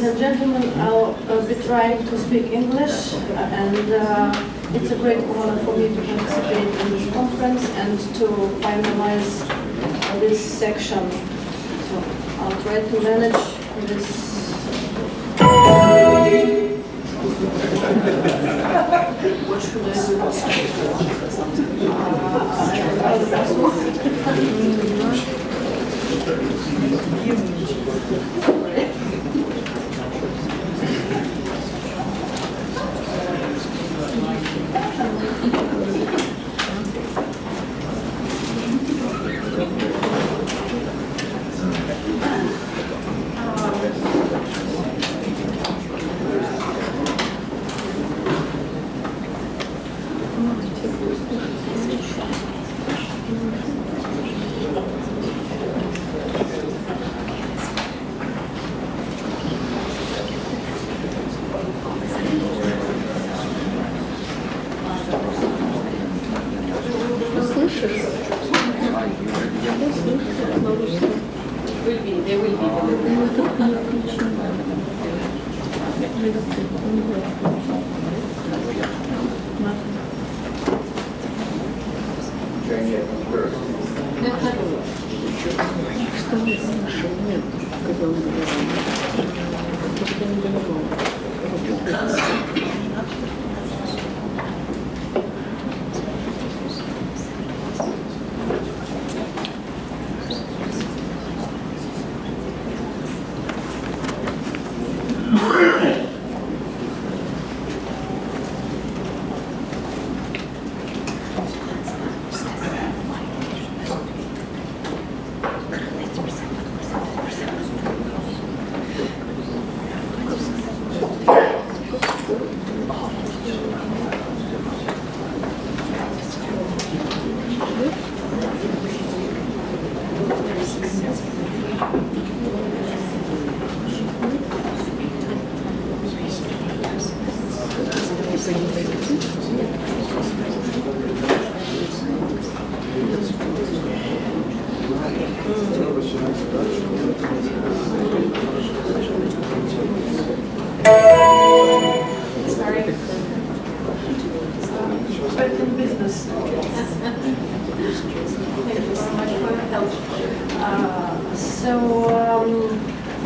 and gentlemen, I'll be trying to speak English, and it's a great honor for me to participate in this conference and to finalize this section. So I'll try to manage this. What should I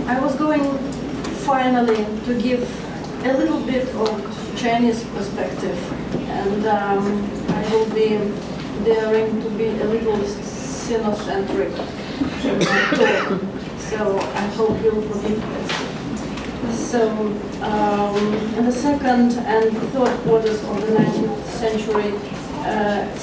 I was going finally to give a little bit of Chinese perspective, and I will be daring to be a little Sinocentric in my talk, so I hope you'll forgive this. So, in the second and third quarters of the 19th century,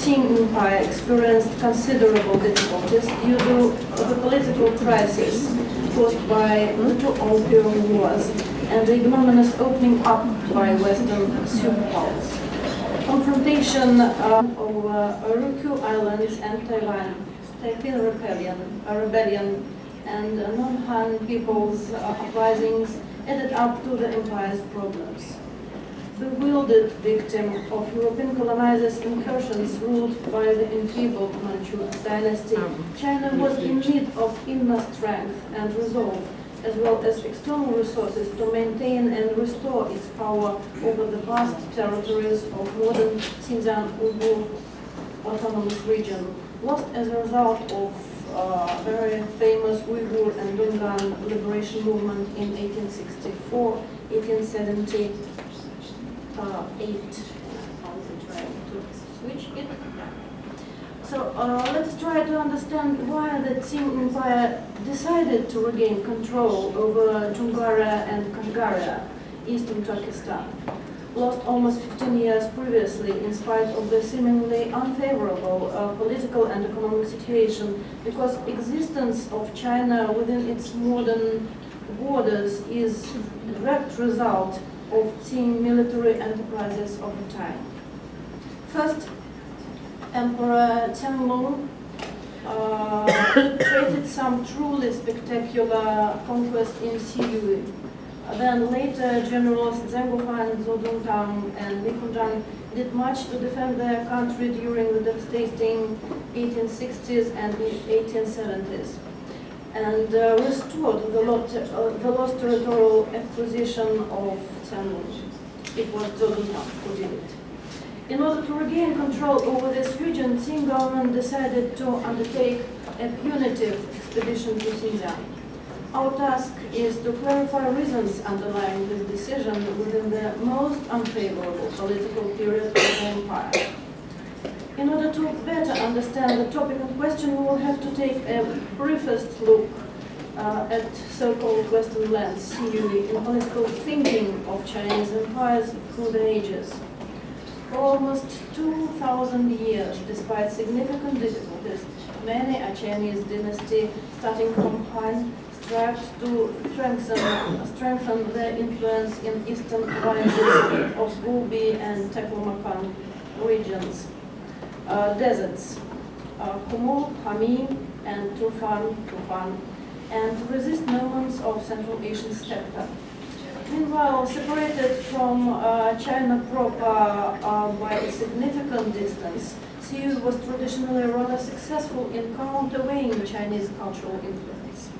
Qing Empire experienced considerable difficulties due to the political crisis caused by the two Opium Wars and the ignominious opening up by Western superpowers. Confrontation over Ryukyu Islands and Taiwan, Taiping Rebellion, and non-Han people's uprisings added up to the empire's problems. Bewildered victim of European colonizers' incursions ruled by the enfeebled Qing Dynasty, China was in need of inner strength and resolve, as well as external resources to maintain and restore its power over the vast territories of modern Xinjiang Uyghur Autonomous Region, lost as a result of very famous Uyghur and Dungan liberation movement in 1864, 1878. I'll try to switch it. So let's try to understand why the Qing Empire decided to regain control over Chungaria and Kashgaria, eastern Turkestan, lost almost 15 years previously in spite of the seemingly unfavorable political and economic situation, because existence of China within its modern borders is a direct result of Qing military enterprises of the time. First, Emperor Tianlong created some truly spectacular conquests in Xiyue. Then later, generals Zheng Guofan, Zhou Zongtang, and Li Hongzhang did much to defend their country during the devastating 1860s and 1870s. and restored the lost territorial acquisition of Tianlong. It was Zhou Tang who did it. In order to regain control over this region, Qing government decided to undertake a punitive expedition to Xinjiang. Our task is to clarify reasons underlying this decision within the most unfavorable political period of the empire. In order to better understand the topic in question, we will have to take a briefest look at so-called Western lands, CUE, in political thinking of Chinese empires through the ages. For almost 2,000 years, despite significant difficulties, many a Chinese dynasty, starting from Han, strived to strengthen their influence in eastern provinces of Gobi and Taklamakan regions. Deserts, Kumul, Hami, and Tufan, and resist movements of Central Asian steppe. Meanwhile, separated from China proper by a significant distance, CUE was traditionally rather successful in counterweighing Chinese cultural influence.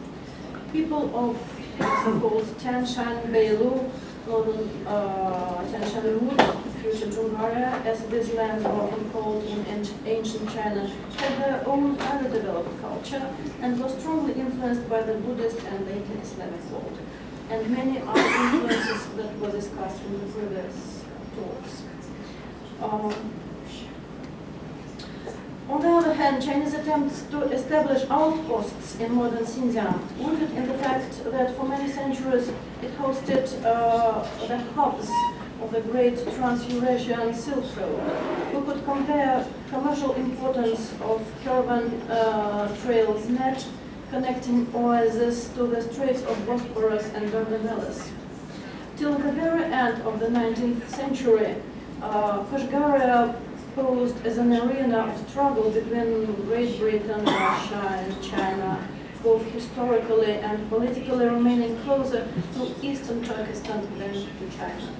People of so-called Tianshan Beilu, northern Tianshan Route, future Zhongharia, as these lands are often called in ancient China, had their own underdeveloped culture and were strongly influenced by the Buddhist and later Islamic world, and many other influences that were discussed in the previous talks. On the other hand, Chinese attempts to establish outposts in modern Xinjiang, rooted in the fact that for many centuries it hosted the hubs of the great Trans-Eurasian Silk Road. We could compare commercial importance of caravan trails net connecting oases to the Straits of Bosporus and Dardanelles. Till the very end of the 19th century, Kashgaria posed as an arena of struggle between Great Britain, Russia, and China, both historically and politically remaining closer to eastern Turkestan than to China.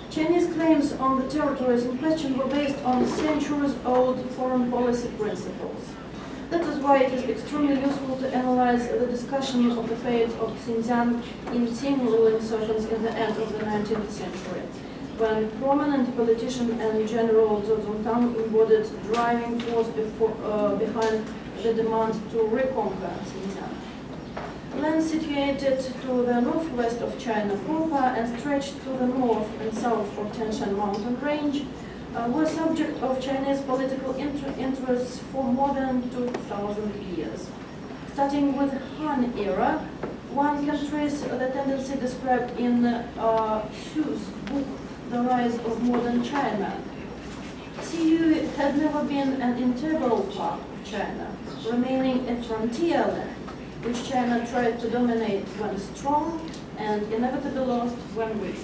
Chinese claims on the territories in question were based on centuries-old foreign policy principles. That is why it is extremely useful to analyze the discussion of the fate of Xinjiang in Qing ruling circles in the end of the 19th century, when prominent politician and General Zhou Tang embodied driving force behind the demand to reconquer Xinjiang. Land situated to the northwest of China proper and stretched to the north and south of Tianshan mountain range were subject of Chinese political interests for more than 2,000 years. Starting with Han era, one can trace the tendency described in Xu's book, The Rise of Modern China. CUE had never been an integral part of China, remaining a frontier land, which China tried to dominate when strong and inevitably lost when weak.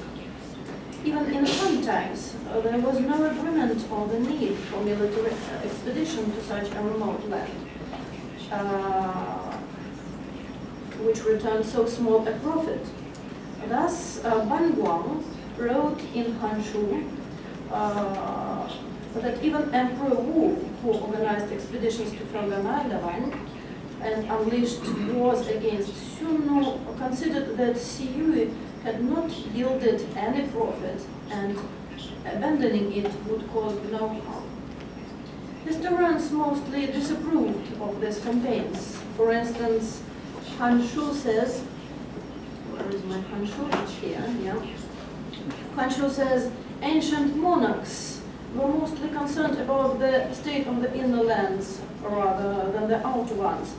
Even in Han times, there was no agreement on the need for military expedition to such a remote land, which returned so small a profit. Thus, Ban Guang wrote in Hanshu that even Emperor Wu, who organized expeditions to Fergana, Lavang, and unleashed wars against Sun, considered that CUE had not yielded any profit, and abandoning it would cause no harm. Historians mostly disapproved of these campaigns. For instance, Han Shu says, where is my Han Shu? It's here, yeah. Han Shu says, ancient monarchs were mostly concerned about the state of the inner lands rather than the outer ones.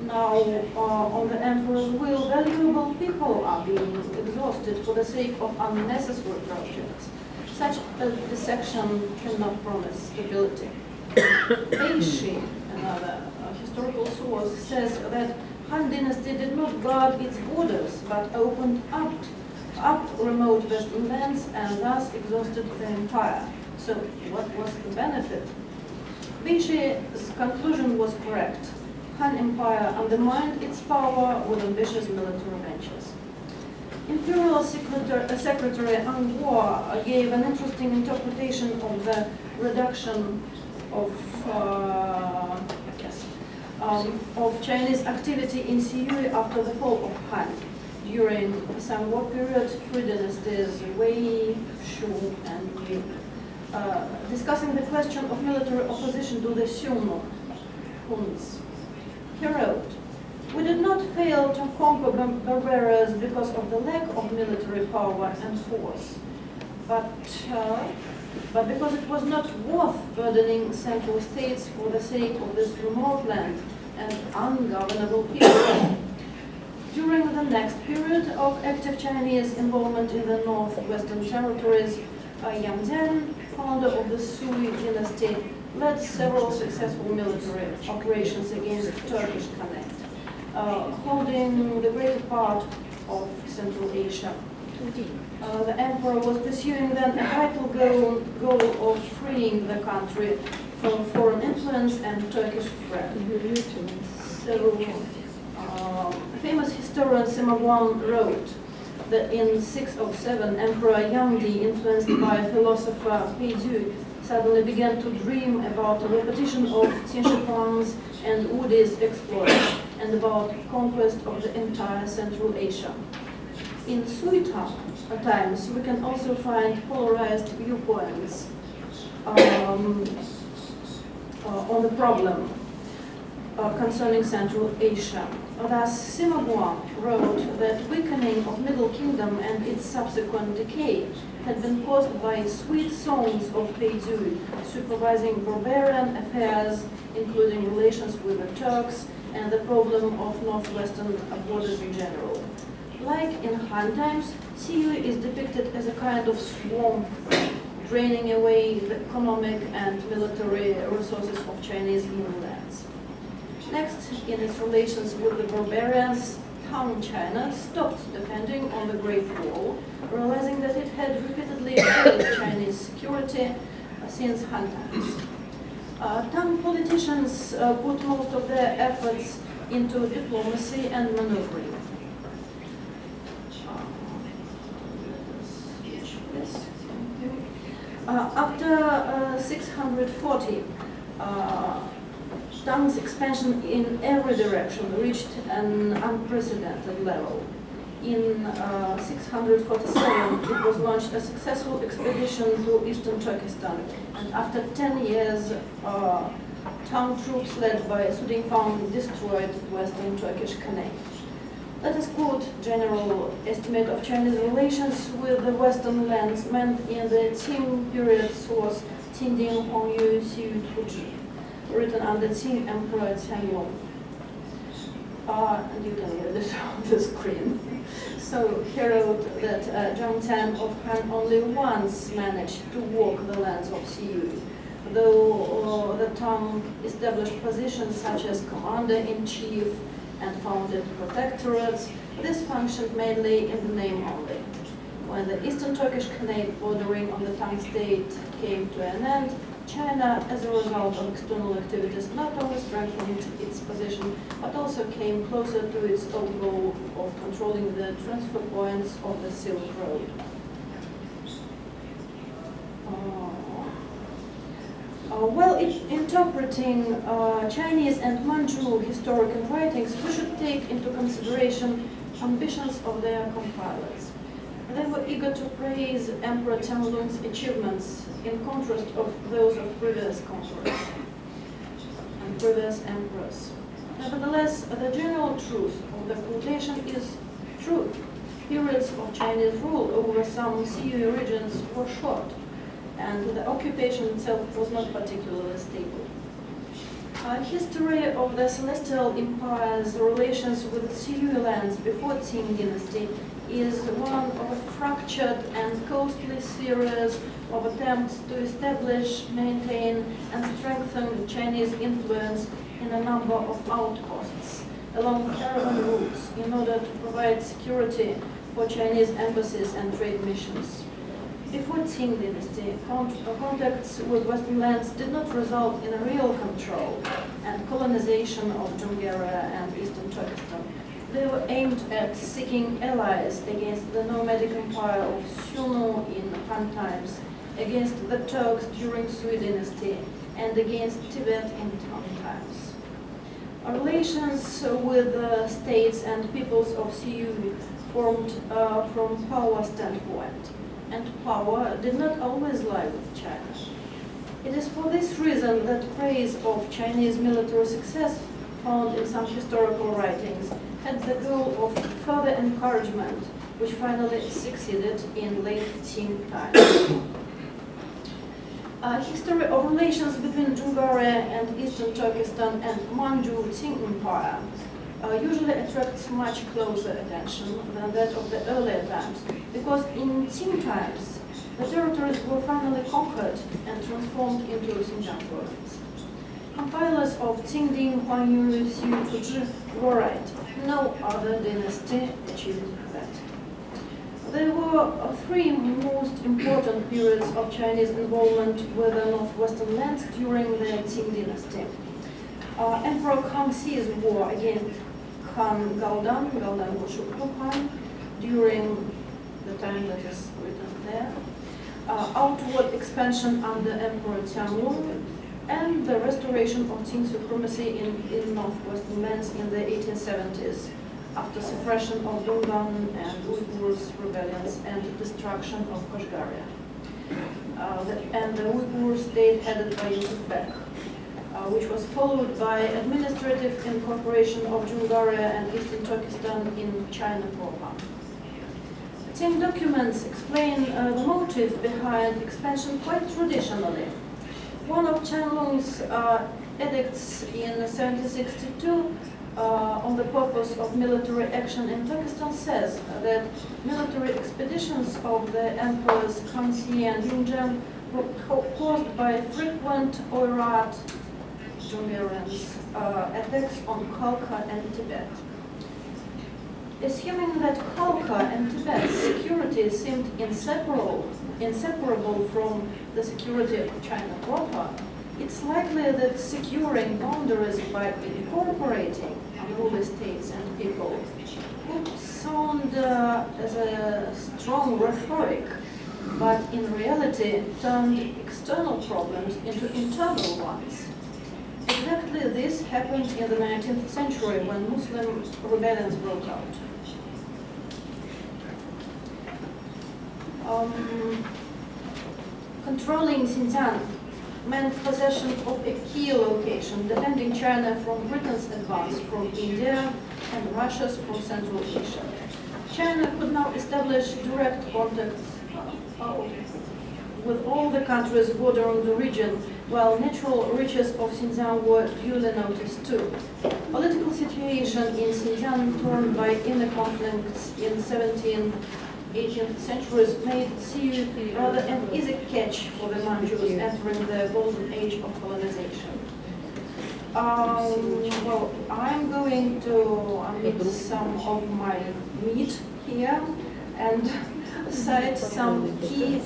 Now, on the emperor's will, valuable people are being exhausted for the sake of unnecessary projects. Such a dissection cannot promise stability. Eishi, another historical source, says that Han Dynasty did not guard its borders, but opened up remote western lands and thus exhausted the empire. So, what was the benefit? Eishi's conclusion was correct. Han Empire undermined its power with ambitious military ventures. Imperial Secretary Ang Guo gave an interesting interpretation of the reduction of of Chinese activity in Siyue after the fall of Han. During the Samguo period, three dynasties, Wei, Shu, and Yu, discussing the question of military opposition to the Huns. He wrote, "We did not fail to conquer barbarians because of the lack of military power and force, but because it was not worth burdening central states for the sake of this remote land and ungovernable people." During the next period of active Chinese involvement in the northwestern territories, Yang Jian, founder of the Sui dynasty, led several successful military operations against Turkish Khanate, holding the greater part of Central Asia. The emperor was pursuing then a vital goal of freeing the country from foreign influence and Turkish threat. So, famous historian Sima Guang wrote that in 607, Emperor Yangdi, influenced by philosopher Pei Zhu, suddenly began to dream about a repetition of Qin Shi Huang's and Wudi's exploits and about conquest of the entire Central Asia. In Sui times, we can also find polarized viewpoints on the problem concerning Central Asia. Thus, Sima Guang wrote that weakening of Middle Kingdom and its subsequent decay had been caused by sweet songs of Pei Zhu, supervising barbarian affairs, including relations with the Turks and the problem of northwestern borders in general. Like in Han times, Siyue is depicted as a kind of swamp, draining away the economic and military resources of Chinese inlands. Next, in its relations with the barbarians, Tang China stopped depending on the Great Wall, realizing that it had repeatedly failed Chinese security since Han times. Tang politicians put most of their efforts into diplomacy and maneuvering. After 640, Tang's expansion in every direction reached an unprecedented level. In 647, it was launched a successful expedition to eastern Turkestan, and after 10 years, Tang troops led by Sudingfang destroyed western Turkish Khanate. Let us quote general estimate of Chinese relations with the western lands meant in the Qing period source Qingding Huangyu Xiyu Tuji, written under Qing Emperor Qianlong. And you can read it on the screen. So he wrote that Zhang Tian of Han only once managed to walk the lands of Xiyu, though the Tang established positions such as commander-in-chief and founded protectorates. This functioned mainly in the name only. When the Eastern Turkish Khanate bordering on the Tang state came to an end, China, as a result of external activities, not only strengthened its position, but also came closer to its own goal of controlling the transfer points of the Silk Road. While interpreting Chinese and Manchu historical writings, we should take into consideration ambitions of their compilers. They were eager to praise Emperor Qianlong's achievements in contrast of those of previous conquerors and previous emperors. Nevertheless, the general truth of the quotation is true. Periods of Chinese rule over some Siyue regions were short, and the occupation itself was not particularly stable. History of the Celestial Empire's relations with Siyue lands before Qing Dynasty is one of a fractured and costly series of attempts to establish, maintain, and strengthen Chinese influence in a number of outposts along caravan routes in order to provide security for Chinese embassies and trade missions. Before Qing Dynasty, contacts with Western lands did not result in a real control and colonization of Jungara and Eastern Turkestan. They were aimed at seeking allies against the nomadic empire of Sunu in Han times, against the Turks during Sui Dynasty, and against Tibet in Tang times. Relations with states and peoples of CU formed from power standpoint, and power did not always lie with China. It is for this reason that praise of Chinese military success found in some historical writings had the goal of further encouragement, which finally succeeded in late Qing times. History of relations between Jungaria and Eastern Turkestan and Manchu Qing Empire usually attracts much closer attention than that of the earlier times, because in Qing times the territories were finally conquered and transformed into Xinjiang province. Compilers of Qing Ding, Huangyu, Xiu, Fuji were right. No other dynasty achieved that. There were three most important periods of Chinese involvement with the northwestern lands during the Qing Dynasty. Emperor Kangxi's war against Khan Gaodan Wushuklu Khan, during the time that is written there, outward expansion under Emperor Tianlong, and the restoration of Qing supremacy in northwestern lands in the 1870s, after suppression of Dungan and Uyghurs rebellions and destruction of Kashgaria. And the Uyghur state headed by Yusuf Bek, which was followed by administrative incorporation of Jungaria and Eastern Turkestan in China proper. Qing documents explain the motive behind expansion quite traditionally. One of Qianlong's edicts in 1762 on the purpose of military action in Turkestan says that military expeditions of the emperors Kangxi and Yunzheng were caused by frequent Oirat Zhongyarans attacks on Khalkha and Tibet. Assuming that Khalkha and Tibet's security seemed inseparable from the security of China proper, it's likely that securing boundaries by incorporating unruly states and people would sound as a strong rhetoric, but in reality turned external problems into internal ones. Exactly this happened in the 19th century when Muslim rebellions broke out. Controlling Xinjiang meant possession of a key location, defending China from Britain's advance from India and Russia's from Central Asia. China could now establish direct contacts with all the countries bordering the region, while natural riches of Xinjiang were duly noticed too. Political situation in Xinjiang, torn by inner conflicts in 17th, 18th centuries, made Siyu rather an easy catch for the Manchus entering the golden age of colonization. Well, I'm going to omit some of my meat here and cite some key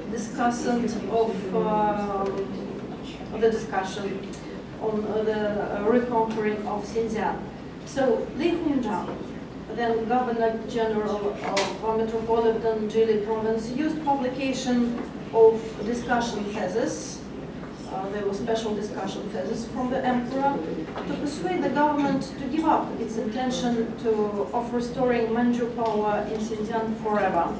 discussant of the discussion on the reconquering of Xinjiang. So, Li Hongzhang, then Governor General of Metropolitan Jili Province, used publication of discussion theses. There were special discussion theses from the emperor to persuade the government to give up its intention of restoring Manchu power in Xinjiang forever.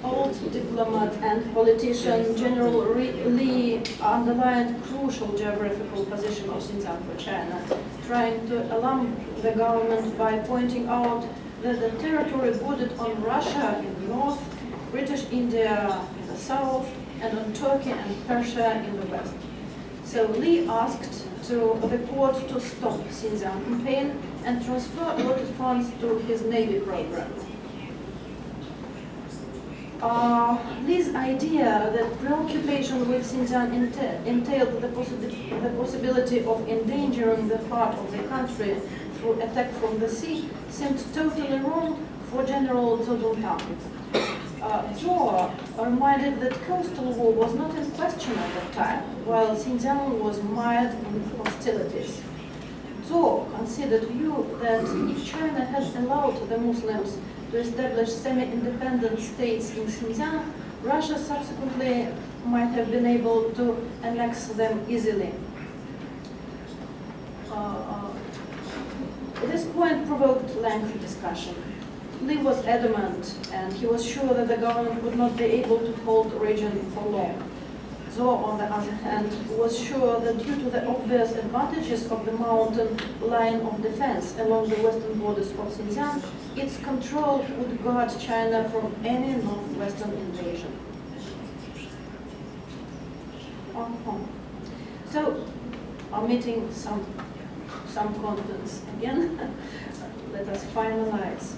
Old diplomat and politician General Li underlined crucial geographical position of Xinjiang for China, trying to alarm the government by pointing out that the territory bordered on Russia in the north, British India in the south, and on Turkey and Persia in the west. So Li asked the court to stop Xinjiang campaign and transfer allotted funds to his navy program. This idea that preoccupation with Xinjiang entailed the possibility of endangering the heart of the country through attack from the sea seemed totally wrong for General Zhou Dongtang. Zhou reminded that coastal war was not in question at that time, while Xinjiang was mired in hostilities. Zhou considered that if China had allowed the Muslims to establish semi-independent states in Xinjiang, Russia subsequently might have been able to annex them easily. point provoked lengthy discussion. Li was adamant, and he was sure that the government would not be able to hold the region for long. Zhou, on the other hand, was sure that due to the obvious advantages of the mountain line of defense along the western borders of Xinjiang, its control would guard China from any northwestern invasion. So, omitting some contents again, let us finalize.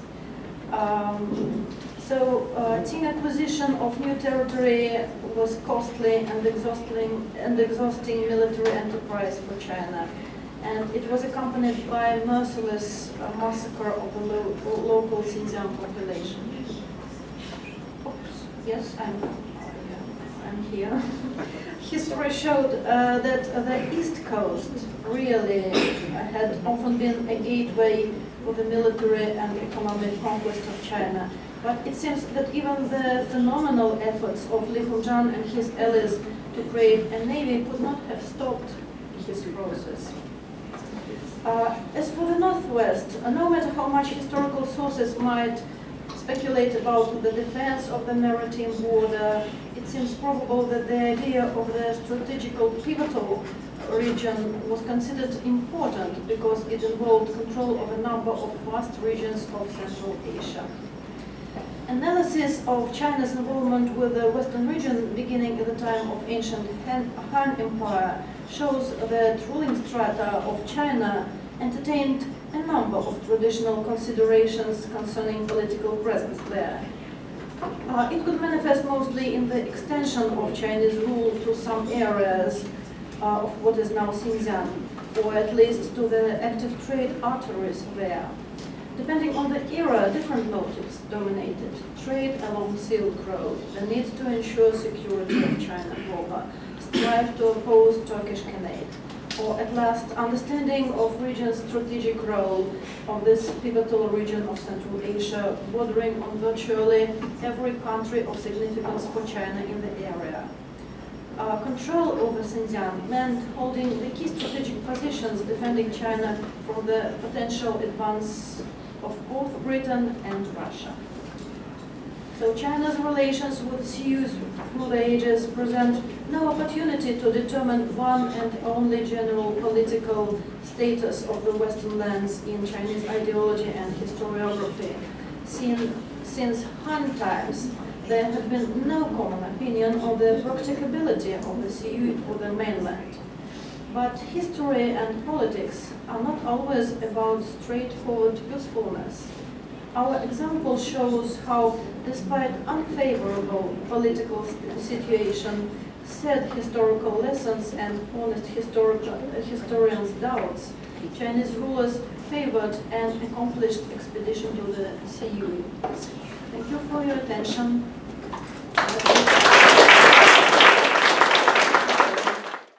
Qing acquisition of new territory was costly and exhausting military enterprise for China, and it was accompanied by merciless massacre of the local Xinjiang population. Oops, yes, I'm here. History showed that the East Coast really had often been a gateway for the military and economic conquest of China. But it seems that even the phenomenal efforts of Li Hongzhang and his allies to create a navy could not have stopped his process. As for the Northwest, no matter how much historical sources might speculate about the defense of the maritime border, it seems probable that the idea of the strategical pivotal region was considered important because it involved control of a number of vast regions of Central Asia. Analysis of China's involvement with the Western region beginning at the time of ancient Han Empire shows that ruling strata of China entertained a number of traditional considerations concerning political presence there. It could manifest mostly in the extension of Chinese rule to some areas of what is now Xinjiang, or at least to the active trade arteries there. Depending on the era, different motives dominated. Trade along Silk Road, the need to ensure security of China proper, strive to oppose Turkish Khanate, or at last, understanding of region's strategic role of this pivotal region of Central Asia, bordering on virtually every country of significance for China in the area. Control over Xinjiang meant holding the key strategic positions defending China from the potential advance of both Britain and Russia. So China's relations with CUs through the ages present no opportunity to determine one and only general political status of the Western lands in Chinese ideology and historiography. Since Han times, there had been no common opinion on the practicability of the CU for the mainland. But history and politics are not always about straightforward usefulness. Our example shows how, despite unfavorable political situation, sad historical lessons and honest historians' doubts, Chinese rulers favored an accomplished expedition to the CU. Thank you for your attention.